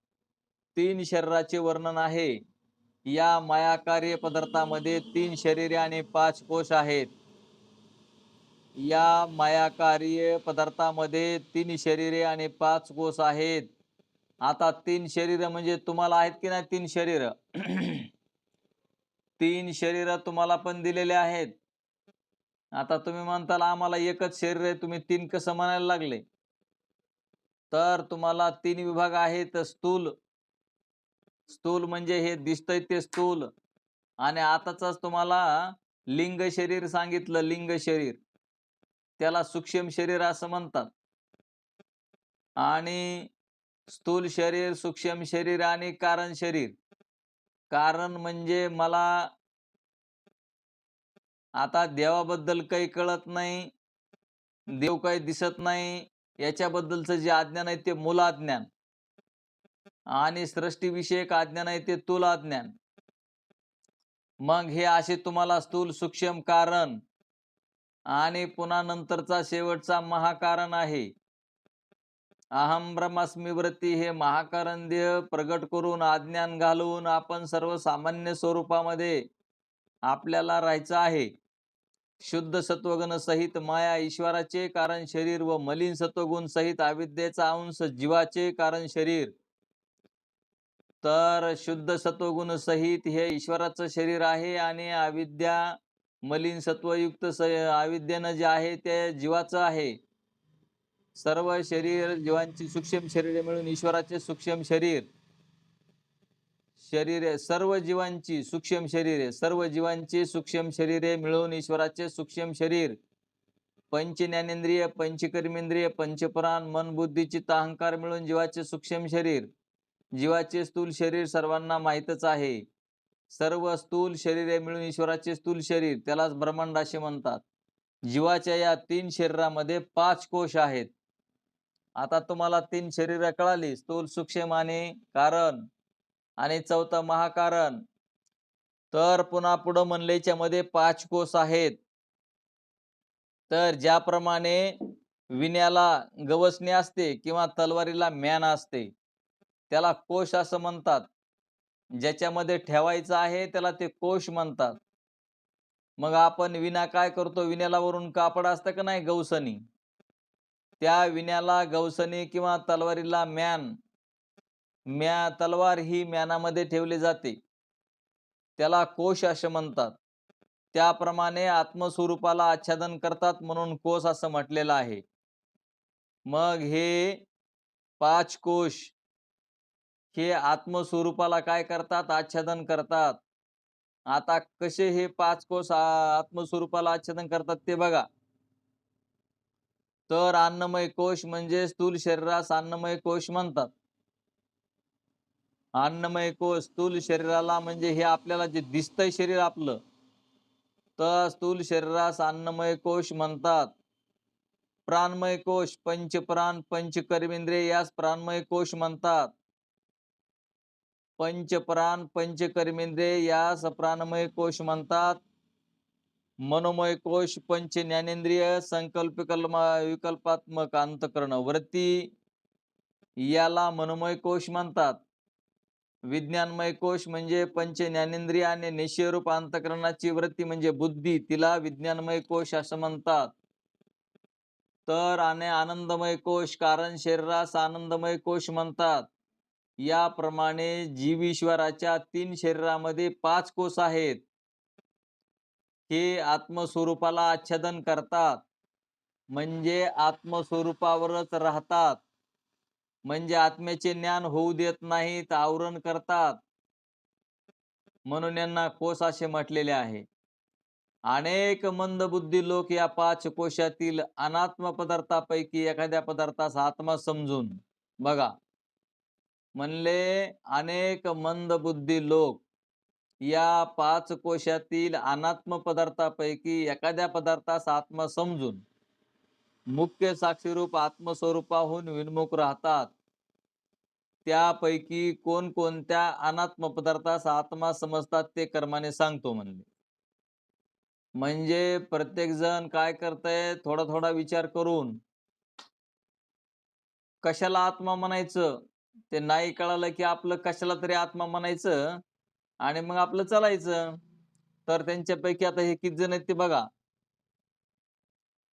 3 शरीराचे वर्णन आहे. या मायाकार्य पदार्थामध्ये 3 शरीरे आणि 5 कोश आहेत. या मायाकार्य पदार्थामध्ये 3 शरीरे आणि 5 कोश आहेत. आता 3 शरीर म्हणजे तुम्हाला आहेत की नाही 3 शरीर? 3 शरीर तुम्हाला पण दिलेले आहेत आता तुम्ही म्हणताल आम्हाला एकच शरीर आहे, तुम्ही 3 कसं म्हणायला लागले? तर तुम्हाला 3 विभाग आहेत. स्थूल, स्थूल म्हणजे हे दिसतंय ते स्थूल आणि आताचाच तुम्हाला लिंग शरीर सांगितलं, लिंग शरीर. त्याला सूक्ष्म शरीर असं म्हणतात. आणि स्थूल शरीर, सूक्ष्म शरीर आणि कारण शरीर. कारण म्हणजे मला आता देवाबद्दल काही कळत नाही, देव काही दिसत नाही, याच्याबद्दलचं जे अज्ञान आहे ते मूलाज्ञान आणि सृष्टीविषयक अज्ञान आहे ते तुलाज्ञान. मग हे असे तुम्हाला स्थूल, सूक्ष्म कारण आणि पुन्हा नंतरचा शेवटचा महाकारण आहे. अहम ब्रह्मास्मी वृत्ती हे महाकारण देह प्रगट करून अज्ञान घालवून आपण सर्वसामान्य स्वरूपामध्ये आपल्याला राहायचं आहे. शुद्ध सत्वगुण सहित माया ईश्वराचे कारण शरीर व मलिन सत्वगुण सहित अविद्येचा अंश जीवाचे कारण शरीर. तर शुद्ध सत्वगुण सहित हे ईश्वराचं शरीर आहे आणि अविद्या मलिन सत्वयुक्त अविद्येनं जे आहे ते जीवाचं आहे. सर्व शरीर जीवांची सूक्ष्म शरीरे मिळून ईश्वराचे सूक्ष्म शरीर. शरीरे सर्व जीवांची सूक्ष्म शरीरे, सर्व जीवांची सूक्ष्म शरीरे मिळून ईश्वराचे सूक्ष्म शरीर. पंच ज्ञानेंद्रिय, पंचकर्मेंद्रिय, पंचप्राण, मन, बुद्धी, चित्त, अहंकार मिळून जीवाचे सूक्ष्म शरीर. जीवाचे स्थूल शरीर सर्वांना माहीतच आहे. सर्व स्थूल शरीरे मिळून ईश्वराचे स्थूल शरीर, त्यालाच ब्रह्मांड असे म्हणतात. जीवाच्या या 3 शरीरामध्ये 5 कोश आहेत. आता तुम्हाला 3 शरीर कळाली, स्थूल, सूक्ष्म आणि कारण आणि चौथं महाकारण. तर पुन्हा पुढं म्हणले याच्यामध्ये 5 कोश आहेत. तर ज्याप्रमाणे विण्याला गवसणी असते किंवा तलवारीला म्यान असते, त्याला कोश असं म्हणतात. ज्याच्यामध्ये ठेवायचं आहे त्याला ते कोश म्हणतात. मग आपण विणा काय करतो, विण्याला वरून कापड असतं का नाही, गवसणी. त्या विण्याला गवसणी किंवा तलवारीला म्यान, तलवार ही म्यानामध्ये ठेवली जाते. त्याला कोश असे म्हणतात. त्याप्रमाणे आत्मस्वरूपाला आच्छादन करतात म्हणून कोश असं म्हटलेलं आहे. मग हे 5 कोश हे आत्मस्वरूपाला काय करतात, आच्छादन करतात. आता कसे हे 5 कोश आत्मस्वरूपाला आच्छादन करतात ते बघा. तर अन्नमय कोश म्हणजे स्थूल शरीरास अन्नमय कोश म्हणतात. अन्नमय कोश स्थूल शरीराला म्हणजे हे आपल्याला जे दिसतंय शरीर आपलं, तर स्थूल शरीरास अन्नमय कोश म्हणतात. प्राणमय कोश, पंचप्राण, पंचकर्मेंद्रिय यास प्राणमय कोश म्हणतात. पंचप्राण, पंचकर्मेंद्रिय यास प्राणमय कोश म्हणतात. मनोमय कोश, पंच ज्ञानेंद्रिय, संकल्प विकल्पात्मक अंतःकरण वृत्ती याला मनोमय कोश म्हणतात. विज्ञानमय कोश म्हणजे पंच ज्ञानेंद्रिय आणि निश्चयरूप अंतःकरणाची वृत्ती म्हणजे बुद्धी, तिला विज्ञानमय कोश असं म्हणतात. तर आणि आनंदमय कोश कारण शरीरास आनंदमय कोश म्हणतात. याप्रमाणे जीव ईश्वराच्या 3 शरीरामध्ये 5 कोश आहेत. हे आत्मस्वरूपाला आच्छादन करतात, म्हणजे आत्मस्वरूपावरच राहतात, म्हणजे आत्म्याचे ज्ञान होऊ देत नाहीत, आवरण करतात. म्हणून यांना कोश असे म्हटलेले आहे. अनेक मंदबुद्धी लोक या 5 कोशातील अनात्म पदार्थापैकी एखाद्या पदार्थास आत्मा समजून, बघा म्हणले, अनेक मंदबुद्धी लोक या 5 कोशातील अनात्म पदार्थापैकी एखाद्या पदार्थास आत्मा समजून मुख्य साक्षीरूप आत्मस्वरूपाहून विन्मुख राहतात. त्यापैकी कोणकोणत्या अनात्म पदार्थास आत्मा समजतात ते कर्माने सांगतो म्हणले. म्हणजे प्रत्येक जण काय करतंय, थोडा थोडा विचार करून कशाला आत्मा म्हणायचं ते नाही कळालं की आपलं कशाला तरी आत्मा म्हणायचं आणि मग आपलं चालायचं. तर त्यांच्यापैकी आता हे किती जण आहेत ते बघा.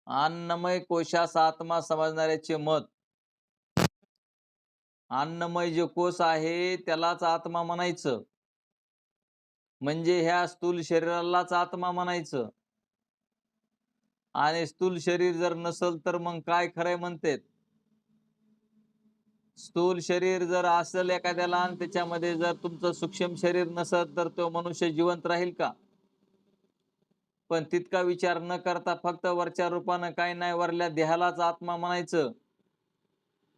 अन्नमय कोशास आत्मा समजणाऱ्याचे मत, अन्नमय जे कोश आहे त्यालाच आत्मा म्हणायचं, म्हणजे ह्या स्थूल शरीरालाच आत्मा म्हणायचं. आणि स्थूल शरीर जर नसल तर मग काय खरंय म्हणते. स्थूल शरीर जर असेल एखाद्याला आणि त्याच्यामध्ये जर तुमचं सूक्ष्म शरीर नसत तर तो मनुष्य जिवंत राहील का? पण तितका विचार न करता फक्त वरच्या रूपानं काही नाही, वरल्या देहालाच आत्मा म्हणायचं.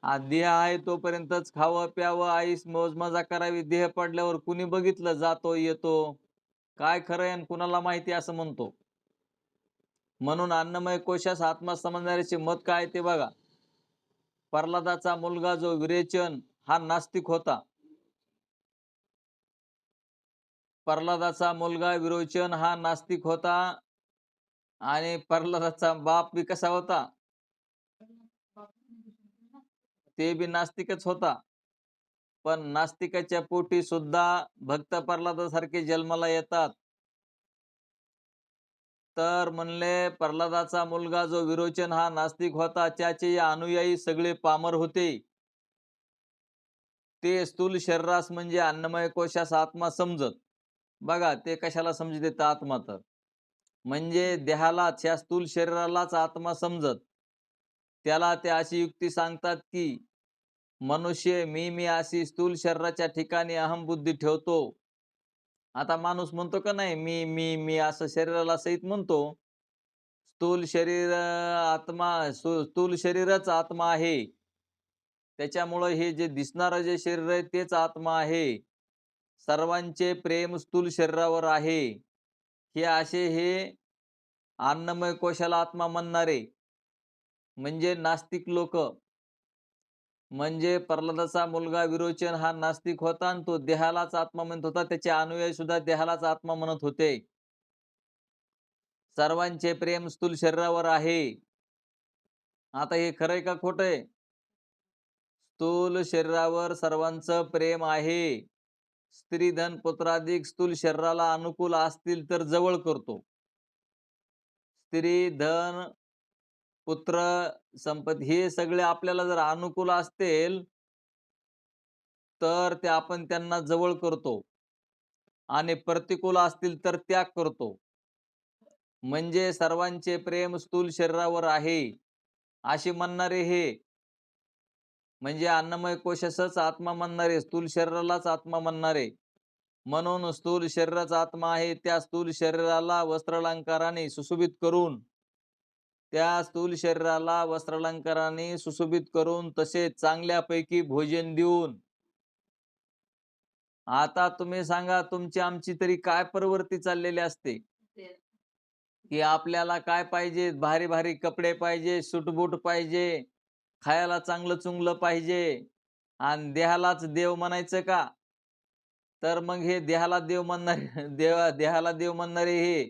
हा देह आहे तोपर्यंतच खावं प्यावं आईस मौज मजा करावी, देह पडल्यावर कुणी बघितलं जातो येतो, काय खरंय आणि कुणाला माहिती असं म्हणतो. म्हणून अन्नमय कोशास आत्मा समजणाऱ्याचे मत काय ते बघा. प्रल्हादाचा मुलगा जो विरेचन हा नास्तिक होता. प्रल्हादाचा मुलगा विरोचन हा नास्तिक होता आणि प्रल्हादाचा बाप बी कसा होता, ते बी नास्तिकच होता. पण नास्तिकाच्या पोटी सुद्धा भक्त प्रल्हादासारखे जन्माला येतात. तर म्हणले प्रल्हादाचा मुलगा जो विरोचन हा नास्तिक होता, त्याचे अनुयायी सगळे पामर होते. ते स्थूल शरीरास म्हणजे अन्नमय कोशास आत्मा समजत. बघा ते कशाला समजत आत्मा, तर म्हणजे देहालाच, या स्थूल शरीरालाच आत्मा समजत. त्याला ते अशी युक्ती सांगतात की मनुष्य मी अशी स्थूल शरीराच्या ठिकाणी अहमबुद्धी ठेवतो. आता माणूस म्हणतो का नाही, मी असं शरीराला सहित म्हणतो. स्थूल शरीर आत्मा, स्थूल शरीरच आत्मा आहे. त्याच्यामुळं हे जे दिसणारं जे शरीर आहे तेच आत्मा आहे. सर्वांचे प्रेम स्थूल शरीरावर आहे. हे असे हे अन्नमय कोशाला आत्मा म्हणणारे म्हणजे नास्तिक लोक. म्हणजे प्रल्हादाचा मुलगा विरोचन हा नास्तिक होता आणि तो देहालाच आत्मा म्हणत होता. त्याचे अनुयायी सुद्धा देहालाच आत्मा म्हणत होते. सर्वांचे प्रेम स्थूल शरीरावर आहे. आता हे खरंय का खोटंय? स्थूल शरीरावर सर्वांचं प्रेम आहे. स्त्री धन पुत्राधिक स्थूल शरीराला अनुकूल असतील तर जवळ करतो. स्त्री धन पुत्र संपत्ती हे सगळे आपल्याला जर अनुकूल असतील तर ते आपण त्यांना जवळ करतो आणि प्रतिकूल असतील तर त्याग करतो. म्हणजे सर्वांचे प्रेम स्थूल शरीरावर आहे असे म्हणणारे हे म्हणजे अन्नमय कोशासच आत्मा म्हणणारे, स्थूल शरीरालाच आत्मा म्हणणारे. म्हणून स्थूल शरीराच आत्मा आहे. त्या स्थूल शरीराला वस्त्रालंकाराने सुशोभित करून, त्या स्थूल शरीराला वस्त्रालंकाराने सुशोभित करून तसेच चांगल्यापैकी भोजन देऊन, आता तुम्ही सांगा तुमची आमची तरी काय प्रवृत्ती चाललेली असते, की आपल्याला काय पाहिजे, भारी भारी कपडे पाहिजे, सूटबूट पाहिजे, खायला चांगलं चुंगलं पाहिजे आणि देहालाच देव म्हणायचं का? तर मग हे देहाला देव म्हणणारे देहाला देव म्हणणारे हे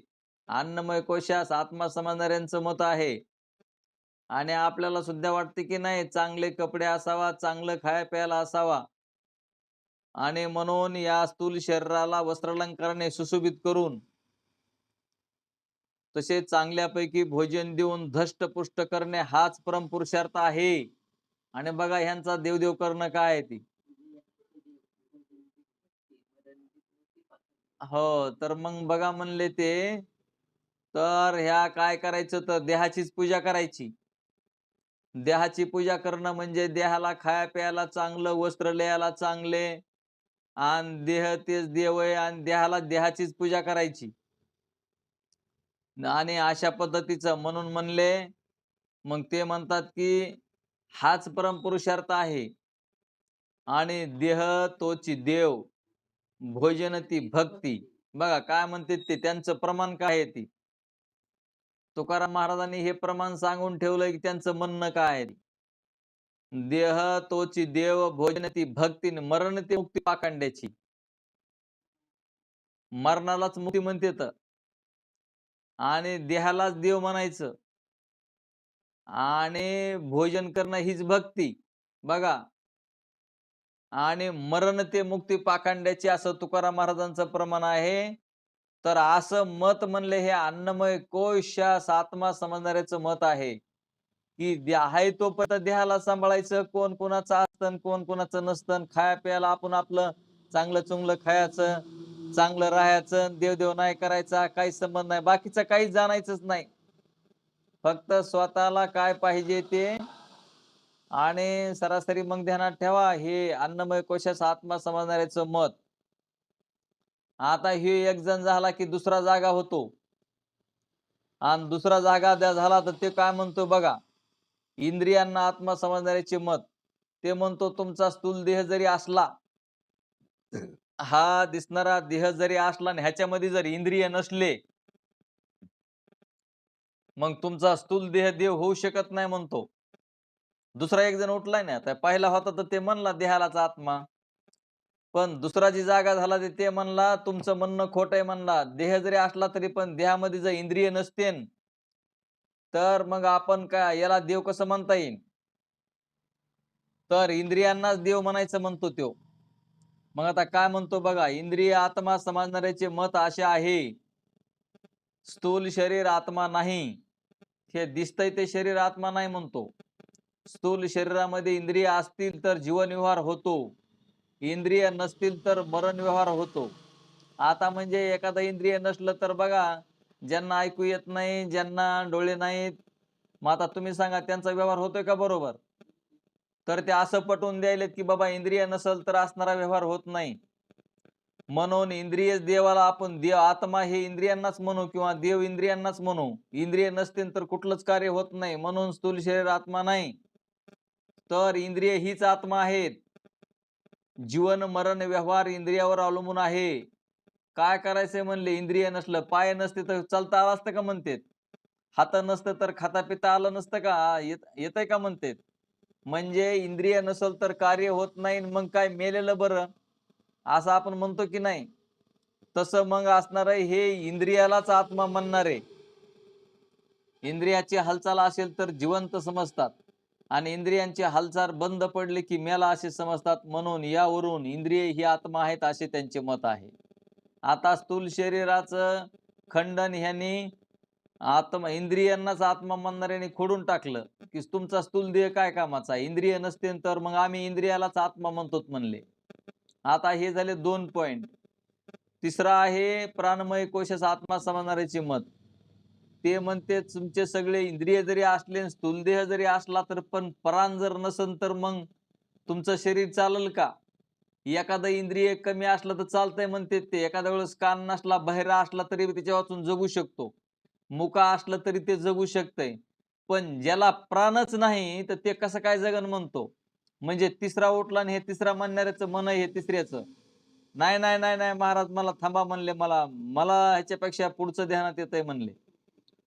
अन्नमय कोशास आत्मा समजणाऱ्यांचं मत आहे. आणि आपल्याला सुद्धा वाटते की नाही चांगले कपडे असावा, चांगलं खाया प्यायला असावा आणि म्हणून या स्थूल शरीराला वस्त्रालंकाराने सुशोभित करून तसे चांगल्यापैकी भोजन देऊन धष्टपुष्ट करणे हाच परमपुरुषार्थ आहे. आणि बघा ह्यांचा देवदेव करणं काय आहे ती. हो, तर मग बघा म्हणले ते, तर ह्या काय करायचं तर देहाचीच पूजा करायची. देहाची पूजा करणं म्हणजे देहाला खाया प्यायला चांगलं, वस्त्र लिहायला चांगले आणि देह तेच देव आहे आणि देहाला देहाचीच पूजा करायची. आणि अशा पद्धतीचं म्हणून म्हणले, मग ते म्हणतात की हाच परमपुरुषार्थ आहे आणि देह तोची देव, भोजन ती भक्ती. बघा काय म्हणते ते, त्यांचं प्रमाण काय आहे ती. तुकाराम महाराजांनी हे प्रमाण सांगून ठेवलंय की त्यांचं म्हणणं काय आहे. देह तोची देव, भोजन ती भक्ती, मरण ते मुक्ती पाखंड्याची. मरणालाच मुक्ती म्हणते तर आणि देहालाच देव म्हणायचं आणि भोजन करणं हीच भक्ती. बघा, आणि मरण ते मुक्ती पाखंड्याची असं तुकाराम महाराजांचं प्रमाण आहे. तर असं मत म्हणले हे अन्नमय कोशास आत्मा समजणाऱ्याचं मत आहे, की आहे तोपर्यंत देहाला सांभाळायचं, कोण कोणाचं असतं कोण कोणाचं नसतं, खाया प्यायला आपण आपलं चांगलं चुंगलं खायचं, चांगलं राहायचं, देवदेव नाही करायचा, काही संबंध नाही, बाकीचं काही जाणायचंच नाही. फक्त स्वतःला काय पाहिजे ते, आणि सरासरी मग ध्यानात ठेवा, हे अन्नमय कोशाचा आत्मा समजणाऱ्याचं मत. आता हे एक जण झाला की दुसरा जागा होतो, आणि दुसरा जागा झाला तर ते काय म्हणतो बघा, इंद्रियांना आत्मा समजणाऱ्याचे मत. ते म्हणतो तुमचा स्थूल देह जरी असला, हा दिसणारा देह जरी असला आणि ह्याच्यामध्ये जर इंद्रिय नसले, मग तुमचा स्थूल देह देव होऊ शकत नाही म्हणतो. दुसरा एक जण उठलाय ना, तर पहिला होता तर ते म्हणला देहालाच आत्मा, पण दुसरा जी जागा झाला ते म्हणला तुमचं म्हणणं खोट आहे म्हणला. देह जरी असला तरी पण देहामध्ये जर इंद्रिय नसतेन, तर मग आपण काय याला देव कसं म्हणता येईल? तर इंद्रियांनाच देव म्हणायचं म्हणतो त्यो. मग आता काय म्हणतो बघा, इंद्रिय आत्मा समजणाऱ्याचे मत असे आहे, स्थूल शरीर आत्मा नाही. हे दिसतंय ते शरीर आत्मा नाही म्हणतो. स्थूल शरीरामध्ये इंद्रिय असतील तर जीवन व्यवहार होतो, इंद्रिय नसतील तर मरण व्यवहार होतो. आता म्हणजे एखादं इंद्रिय नसलं तर बघा, ज्यांना ऐकू येत नाही, ज्यांना डोळे नाहीत, मग आता तुम्ही सांगा त्यांचा व्यवहार होतोय का बरोबर? तर ते असं पटवून द्यायलेत की बाबा इंद्रिय नसल तर असणारा व्यवहार होत नाही. म्हणून इंद्रिय देवाला आपण देव आत्मा हे इंद्रियांनाच म्हणू किंवा देव इंद्रियांनाच म्हणू. इंद्रिय नसतील तर कुठलंच कार्य होत नाही, म्हणून स्थूल शरीर आत्मा नाही. तर इंद्रिय हीच आत्मा आहेत. जीवन मरण व्यवहार इंद्रियावर अवलंबून आहे. काय करायचंय म्हणले, इंद्रिय नसलं, पाय नसते तर चालता आलं असतं का म्हणतेत, हात नसतं तर खाता पिता आलं नसतं का, येतंय का म्हणतेत. म्हणजे इंद्रिय नसल तर कार्य होत नाही, मग काय मेलेलं बरं, असं आपण म्हणतो की नाही. तसं मग असणार आहे, हे इंद्रियालाच आत्मा म्हणणारे. इंद्रियाची हालचाल असेल तर जिवंत समजतात, आणि इंद्रियांची हालचाल बंद पडली की मेला असे समजतात. म्हणून यावरून इंद्रिय ही आत्मा आहेत असे त्यांचे मत आहे. आता स्थूल शरीराचं खंडन ह्यांनी आत्मा इंद्रियांनाच आत्मा म्हणणाऱ्याने खोडून टाकलं की तुमचा स्थूल देह काय कामाचा, इंद्रिय नसते तर मग आम्ही इंद्रियालाच आत्मा म्हणतोत म्हणले. आता हे झाले 2 पॉइंट. तिसरा आहे प्राणमय कोशाचा आत्मा समजणाऱ्याचे मत. ते म्हणते तुमचे सगळे इंद्रिय जरी असले, स्थूल देह जरी असला, तर पण प्राण जर नसन तर मग तुमचं शरीर चालल का? एखादं इंद्रिय कमी असलं तर चालतंय म्हणते ते. एखाद्या वेळेस कान नसला, बहिरा असला तरी त्याच्या वाचून जगू शकतो, मुका असलं तरी ते जगू शकतंय. पण ज्याला प्राणच नाही तर ते कसं काय जगन म्हणतो. म्हणजे तिसरा उठला आणि हे तिसरा म्हणणाऱ्याचं मन आहे, हे तिसऱ्याचं. नाही नाही नाही नाही महाराज, मला थांबा म्हणले, मला मला ह्याच्यापेक्षा पुढचं ध्यानात येतंय म्हणले.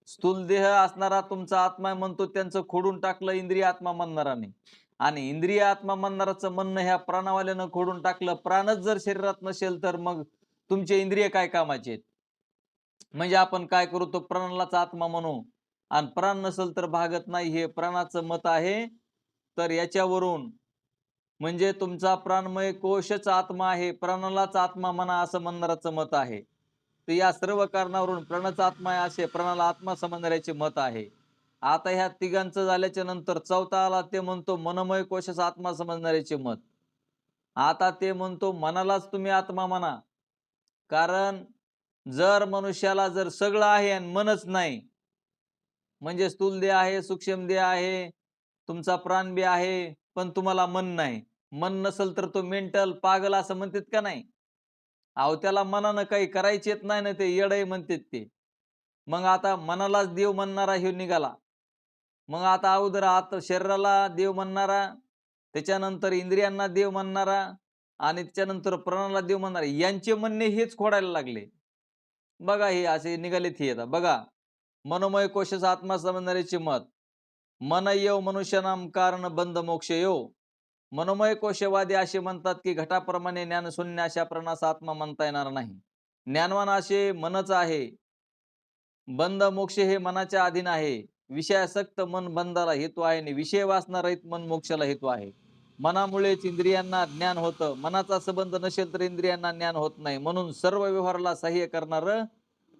स्थूल देह असणारा तुमचा आत्मा म्हणतो, त्यांचं खोडून टाकलं इंद्रिय आत्मा म्हणणाराने, आणि इंद्रिय आत्मा म्हणणाराचं म्हणणं ह्या प्राणवाल्यानं खोडून टाकलं. प्राणच जर शरीरात नसेल तर मग तुमचे इंद्रिय काय कामाचे आहेत? म्हणजे आपण काय करू, तो प्राणालाच आत्मा म्हणू, आणि प्राण नसेल तर भागत नाही, हे प्राणाचं मत आहे. तर याच्यावरून म्हणजे तुमचा प्राणमय कोशच आत्मा आहे, प्राणालाच आत्मा म्हणा असं म्हणणाराचं मत आहे. तर या सर्व कारणावरून प्राणाचा आत्मा आहे असे प्राणाला आत्मा समजणाऱ्याचे मत आहे. आता ह्या तिघांचं झाल्याच्या नंतर चौथा आला, ते म्हणतो मनमय कोशाचा आत्मा समजणाऱ्याचे मत. आता ते म्हणतो मनालाच तुम्ही आत्मा म्हणा, कारण जर मनुष्याला जर सगळं आहे आणि मनच नाही, म्हणजे स्थूल देह आहे, सूक्ष्म देह आहे, तुमचा प्राण बी आहे, पण तुम्हाला मन नाही. मन नसल तर तो मेंटल पागल असं म्हणतात का नाही? अहो त्याला मनानं काही करायचे येत नाही ना, ते येडय म्हणतात ते. मग आता मनालाच देव म्हणणारा ह्यो निघाला. मग आता अगोदर आता शरीराला देव म्हणणारा, त्याच्यानंतर इंद्रियांना देव म्हणणारा, आणि त्याच्यानंतर प्राणाला देव म्हणणारा, यांचे म्हणणे हेच खोडायला लागले. बघा हे असे निघालेत हे आता बघा. मनोमय कोशाचा आत्मा समजणाऱ्याचे मत. मन येव मनुष्यनाम कारण बंध मोक्ष येव. मनोमय कोशवादी असे म्हणतात की घटाप्रमाणे ज्ञानशून्य अशा प्राणाचा आत्मा म्हणता येणार नाही. ज्ञानवान असे मनच आहे. बंध मोक्ष हे मनाच्या अधीन आहे. विषयासक्त मन बंधाला हेतू आहे आणि विषय वासना रहित मन मोक्षाला हेतू आहे. मनामुळेच इंद्रियांना ज्ञान होतं. मनाचा संबंध नसेल तर इंद्रियांना ज्ञान होत नाही. म्हणून सर्व व्यवहाराला सहाय्य करणार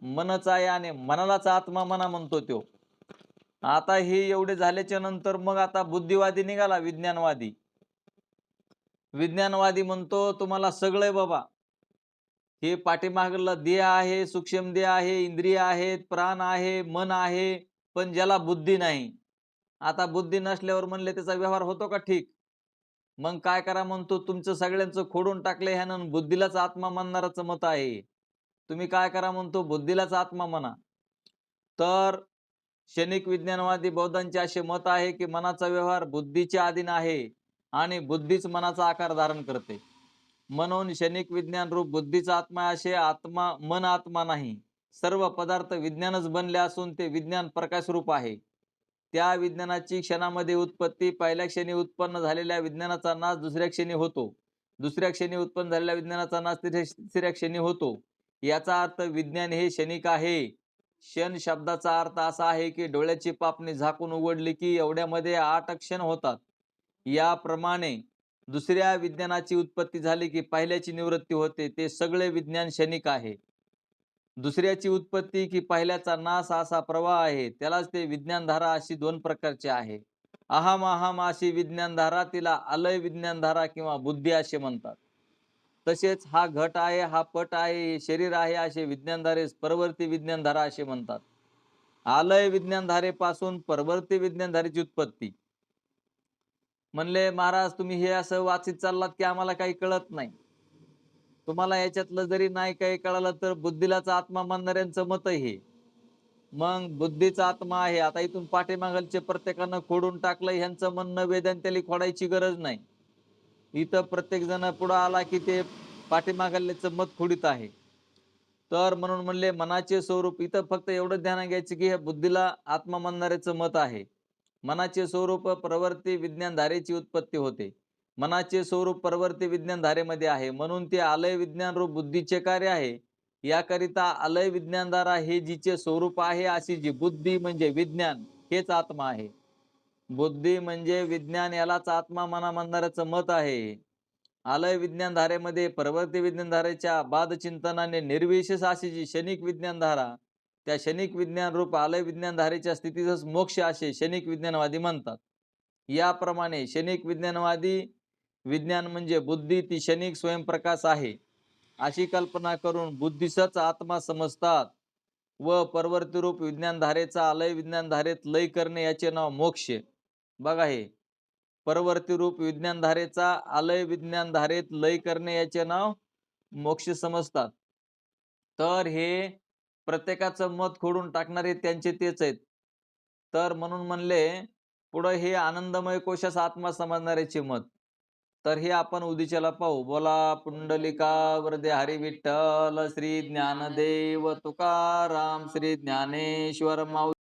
मनच आहे, आणि मनालाच आत्मा मना म्हणतो तो. आता हे एवढे झाल्याच्या नंतर मग आता बुद्धिवादी निघाला, विज्ञानवादी. विज्ञानवादी म्हणतो तुम्हाला सगळे बाबा, हे पाठीमागला देह आहे, सूक्ष्म देह आहे, इंद्रिय आहेत, प्राण आहे, मन आहे, पण ज्याला बुद्धी नाही. आता बुद्धी नसल्यावर म्हणले त्याचा व्यवहार होतो का ठीक? मग काय करा म्हणतो, तुमचं सगळ्यांचं खोडून टाकलं ह्यानं, बुद्धीलाच आत्मा मानणाराचं मत आहे. तुम्ही काय करा म्हणतो, बुद्धीलाच आत्मा म्हणा. तर क्षणिक विज्ञानवादी बौद्धांचे असे मत आहे, की मनाचा व्यवहार बुद्धीच्या अधीन आहे आणि बुद्धीच मनाचा आकार धारण करते. म्हणून क्षणिक विज्ञान रूप बुद्धीचा आत्मा असे आत्मा मन आत्मा नाही. सर्व पदार्थ विज्ञानच बनले असून ते विज्ञान प्रकाश रूप आहे. त्या विज्ञानाची क्षणामध्ये उत्पत्ती, पहिल्या क्षणी उत्पन्न झालेल्या विज्ञानाचा नाश दुसऱ्या क्षणी होतो. दुसऱ्या क्षणी उत्पन्न झालेल्या विज्ञानाचा नाश तिसऱ्या क्षणी होतो. याचा अर्थ विज्ञान हे क्षणिक आहे. क्षण शब्दाचा अर्थ असा आहे, की डोळ्याची पापणी झाकून उघडली की एवढ्यामध्ये 8 क्षण होतात. याप्रमाणे दुसऱ्या विज्ञानाची उत्पत्ती झाली की पहिल्याची निवृत्ती होते. ते सगळे विज्ञान क्षणिक आहे. दुसऱ्याची उत्पत्ती की पहिल्याचा नाश असा प्रवाह आहे. त्यालाच ते विज्ञानधारा अशी 2 प्रकारची आहे. अहम अहम अशी विज्ञानधारा, तिला अलय विज्ञानधारा किंवा बुद्धी असे म्हणतात. तसेच हा घट आहे, हा पट आहे, हे शरीर आहे असे विज्ञानधारेस परवर्ती विज्ञानधारा असे म्हणतात. आलय विज्ञानधारेपासून परवर्ती विज्ञानधारेची उत्पत्ती. म्हणले, महाराज तुम्ही हे असं वाचित चाललात की आम्हाला काही कळत नाही. तुम्हाला याच्यातलं जरी नाही काही कळालं तर बुद्धीलाच आत्मा मानणाऱ्यांचं मत आहे. मग बुद्धीचा आत्मा आहे. आता इथून पाठीमागलचे प्रत्येकानं खोडून टाकलं, ह्यांचं म्हणणं वेदांताला खोडायची गरज नाही. इथं प्रत्येक जण पुढं आला की ते पाठीमागल्याचं मत खोडीत आहे. तर म्हणून म्हणले मनाचे स्वरूप, इथं फक्त एवढं ध्यान घ्यायचं की हे बुद्धीला आत्मा मानणाऱ्याचं मत आहे. मनाचे स्वरूप प्रवर्ती विज्ञानधारेची उत्पत्ती होते. मनाचे स्वरूप प्रवर्ती विज्ञानधारेमध्ये आहे, म्हणून ते आलय विज्ञान रूप बुद्धीचे कार्य आहे. याकरिता आलय विज्ञानधारा हे जिचे स्वरूप आहे, अशी जी बुद्धी म्हणजे विज्ञान हेच आत्मा आहे. बुद्धी म्हणजे विज्ञान, यालाच आत्मा मना म्हणणाऱ्याचं मत आहे. आलय विज्ञानधारेमध्ये प्रवर्ती विज्ञानधारेच्या बादचिंतनाने निर्विशेष अशी जी क्षणिक विज्ञानधारा, त्या क्षणिक विज्ञान रूप आलय विज्ञानधारेच्या स्थितीतच मोक्ष असे क्षणिक विज्ञानवादी म्हणतात. याप्रमाणे क्षणिक विज्ञानवादी विज्ञान म्हणजे बुद्धी, ती क्षणिक स्वयंप्रकाश आहे अशी कल्पना करून बुद्धीसच आत्मा समजतात व परवर्ती रूप विज्ञानधारेचा आलय विज्ञानधारेत लय करणे याचे नाव मोक्ष. बघा, हे परवर्ती रूप विज्ञानधारेचा आलय विज्ञानधारेत लय करणे याचे नाव मोक्ष समजतात. तर हे प्रत्येकाचं मत खोडून टाकणारे त्यांचे तेच आहेत. तर म्हणून म्हणले पुढे हे आनंदमय कोशास आत्मा समजणाऱ्याचे मत. तर हे आपण उद्याच्याला पाहू. बोला पुंडलिका वरदे हरी विठ्ठल, श्री ज्ञानदेव तुकाराम, श्री ज्ञानेश्वर माऊली.